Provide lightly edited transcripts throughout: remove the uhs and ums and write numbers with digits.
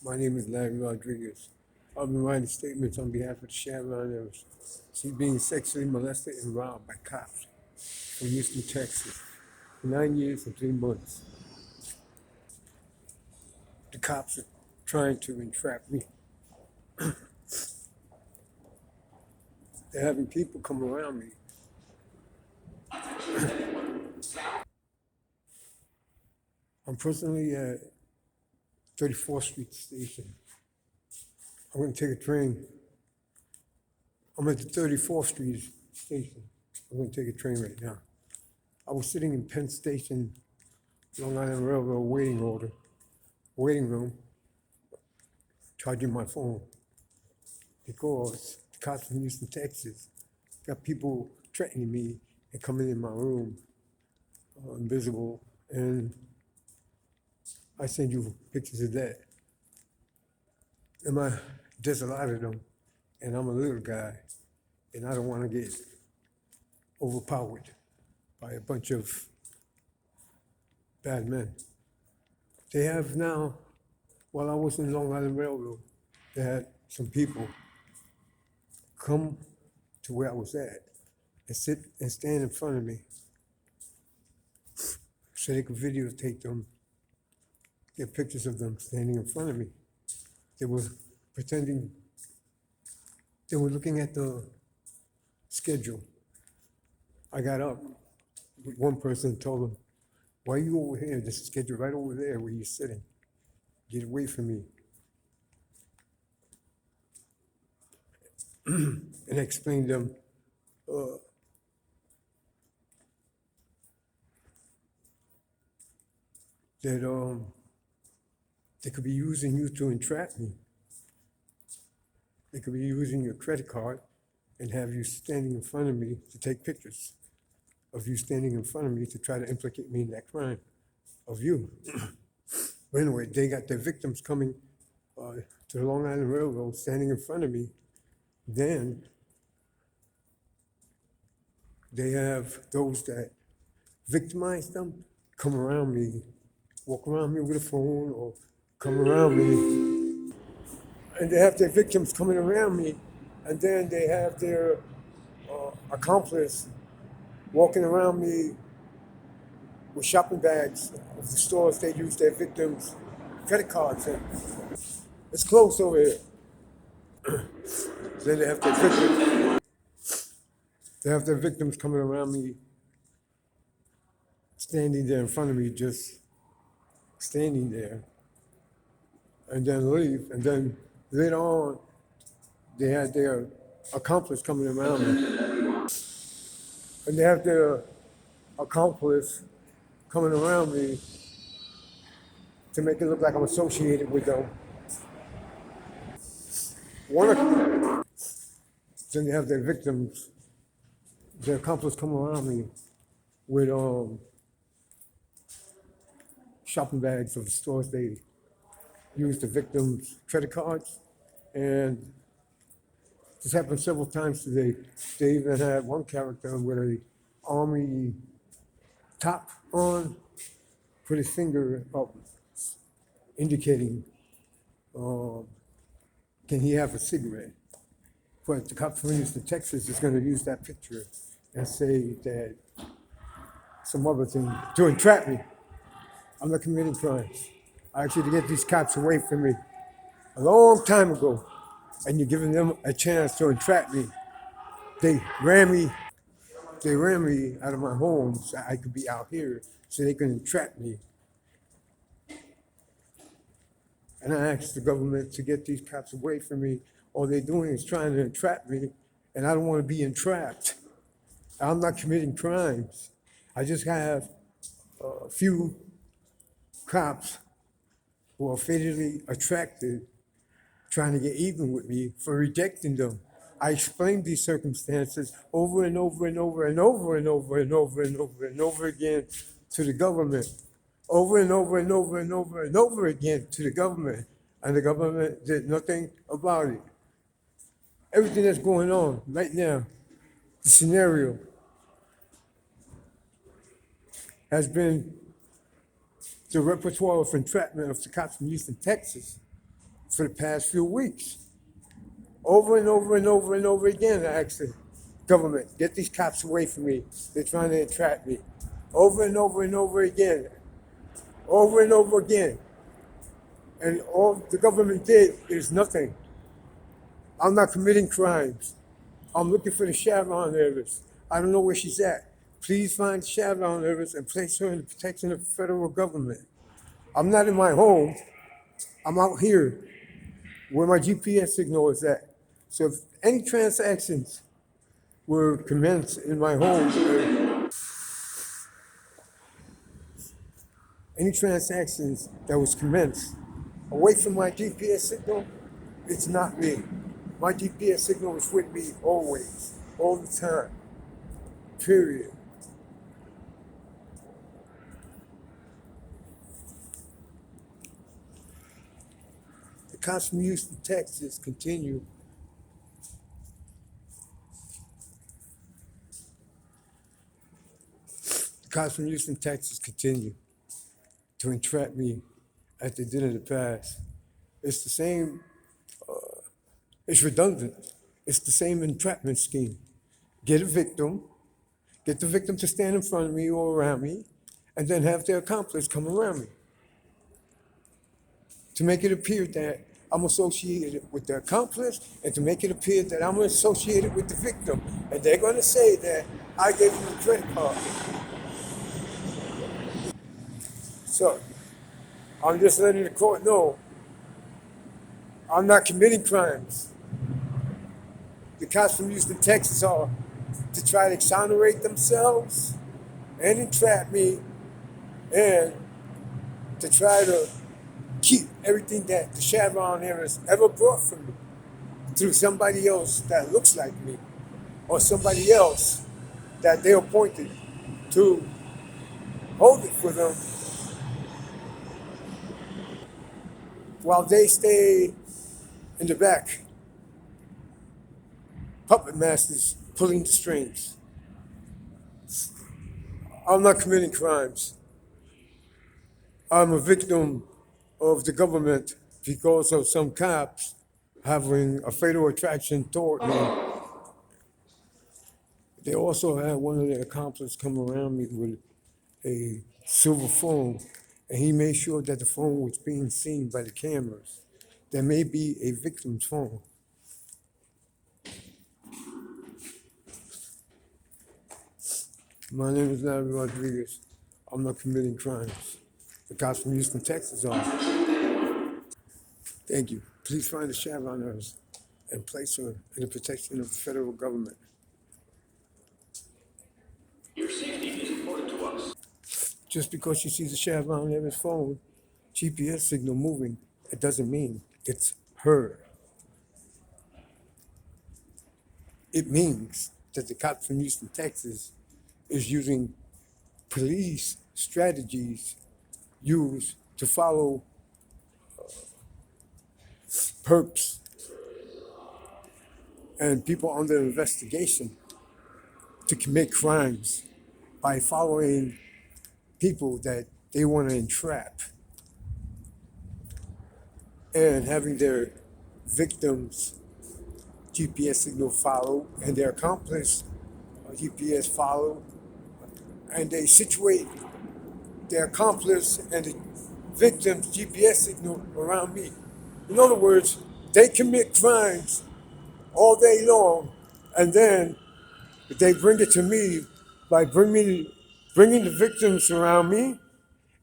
My name is Larry Rodriguez. I've been writing statements on behalf of Sharon. She's being sexually molested and robbed by cops from Houston, Texas, for 9 years and 3 months. The cops are trying to entrap me. They're having people come around me. I'm presently at 34th Street Station. I'm going to take a train. I'm at the 34th Street Station. I'm going to take a train right now. I was sitting in Penn Station, Long Island Railroad waiting room, charging my phone because the cops from Houston, Texas, got people threatening me and coming in my room, invisible, and I send you pictures of that. There's a lot of them, and I'm a little guy, and I don't want to get overpowered by a bunch of bad men. They have now, while I was in Long Island Railroad, they had some people come to where I was at and sit and stand in front of me so they could videotape them, get pictures of them standing in front of me. They were pretending, they were looking at the schedule. I got up with one person and told them, "Why are you over here? There's a schedule right over there where you're sitting. Get away from me." And I explained to them, that they could be using you to entrap me. They could be using your credit card and have you standing in front of me to take pictures of you standing in front of me to try to implicate me in that crime of you. But anyway, they got their victims coming to the Long Island Railroad standing in front of me. Then they have those that victimize them come around me, walk around me with a phone or come around me. And they have their victims coming around me, and then they have their accomplice walking around me with shopping bags of the stores they use their victims' credit cards in. It's close over here. Then they have their victims coming around me, standing there in front of me, just standing there, and then leave. And then later on, they had their accomplice coming around me. And they have their accomplice coming around me to make it look like I'm associated with them. Then they have their victims, their accomplice come around me with shopping bags of the stores they use the victims' credit cards. And this happened several times today. They even had one character with a army top on, put his finger up, indicating, can he have a cigarette? But the cop from Houston, Texas is going to use that picture and say that some other thing to entrap me. I'm not committing crimes. I asked you to get these cops away from me a long time ago, and you're giving them a chance to entrap me. They ran me out of my home so I could be out here so they could entrap me. And I asked the government to get these cops away from me. All they're doing is trying to entrap me, and I don't want to be entrapped. I'm not committing crimes. I just have a few cops who are fatally attracted, trying to get even with me for rejecting them. I explained these circumstances over and over and over and over and over and over and over and over again to the government. Over and over and over and over and over again to the government. And the government did nothing about it. Everything that's going on right now, the scenario has been the repertoire of entrapment of the cops from Houston, Texas. for the past few weeks. Over and over and over and over again, I asked the government, get these cops away from me. They're trying to entrap me. Over and over and over again. Over and over again. And all the government did is nothing. I'm not committing crimes. I'm looking for the Chevron heiress. I don't know where she's at. Please find the Chevron heiress and place her in the protection of the federal government. I'm not in my home. I'm out here where my GPS signal is at. So if any transactions were commenced in my home, any transactions that was commenced away from my GPS signal, it's not me. My GPS signal is with me always, all the time, period. The cops from Houston, Texas continue to entrap me as they did in the past. It's the same, it's redundant. It's the same entrapment scheme. Get the victim to stand in front of me or around me, and then have their accomplice come around me. To make it appear that I'm associated with the accomplice, and to make it appear that I'm associated with the victim. And they're gonna say that I gave them a credit card. So, I'm just letting the court know I'm not committing crimes. The cops from Houston, Texas are to try to exonerate themselves and entrap me and to try to keep everything that the Chevron heiress ever brought from me through somebody else that looks like me or somebody else that they appointed to hold it for them while they stay in the back, puppet masters pulling the strings. I'm not committing crimes. I'm a victim of the government because of some cops having a fatal attraction toward me. They also had one of their accomplices come around me with a silver phone, and he made sure that the phone was being seen by the cameras. There may be a victim's phone. My name is Larry Rodriguez. I'm not committing crimes. The cops from Houston, Texas are. Thank you. Please find the Chevron heiress and place her in the protection of the federal government. Your safety is important to us. Just because she sees a Chevron heiress phone, GPS signal moving, it doesn't mean it's her. It means that the cop from Houston, Texas is using police strategies used to follow perps and people under investigation to commit crimes by following people that they want to entrap and having their victims' GPS signal follow and their accomplice GPS follow, and they situate their accomplice and the victim's GPS signal around me. In other words, they commit crimes all day long, and then they bring it to me by bringing the victims around me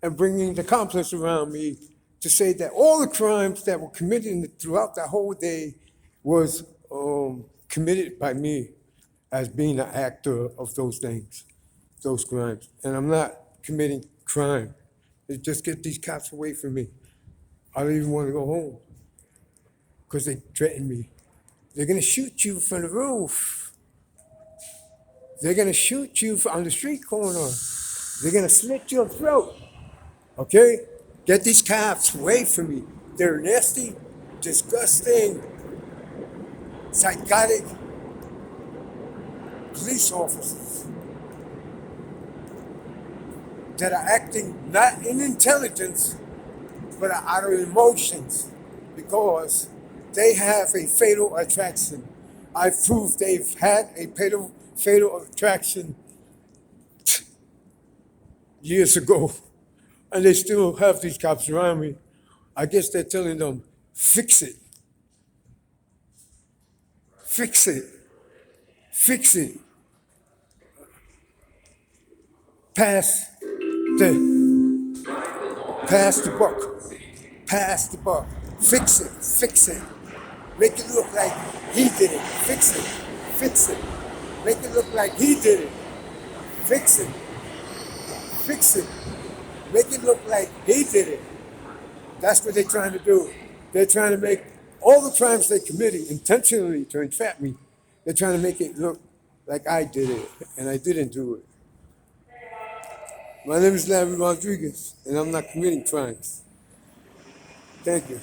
and bringing the accomplice around me to say that all the crimes that were committed throughout that whole day was committed by me as being an actor of those things, those crimes. And I'm not committing crime. They just get these cops away from me. I don't even want to go home because they threaten me. They're gonna shoot you from the roof. They're gonna shoot you on the street corner. They're gonna slit your throat, okay? Get these cops away from me. They're nasty, disgusting, psychotic police officers that are acting not in intelligence, but are out of emotions. because they have a fatal attraction. I've proved they've had a fatal attraction years ago, and they still have these cops around me. I guess they're telling them, fix it, fix it, fix it. Pass the buck, pass the buck, fix it, fix it. Make it look like he did it, fix it, fix it. Make it look like he did it, fix it, fix it. Make it look like he did it. That's what they're trying to do. They're trying to make all the crimes they're committing intentionally to entrap me. They're trying to make it look like I did it, and I didn't do it. My name is Larry Rodriguez, and I'm not committing crimes. Thank you.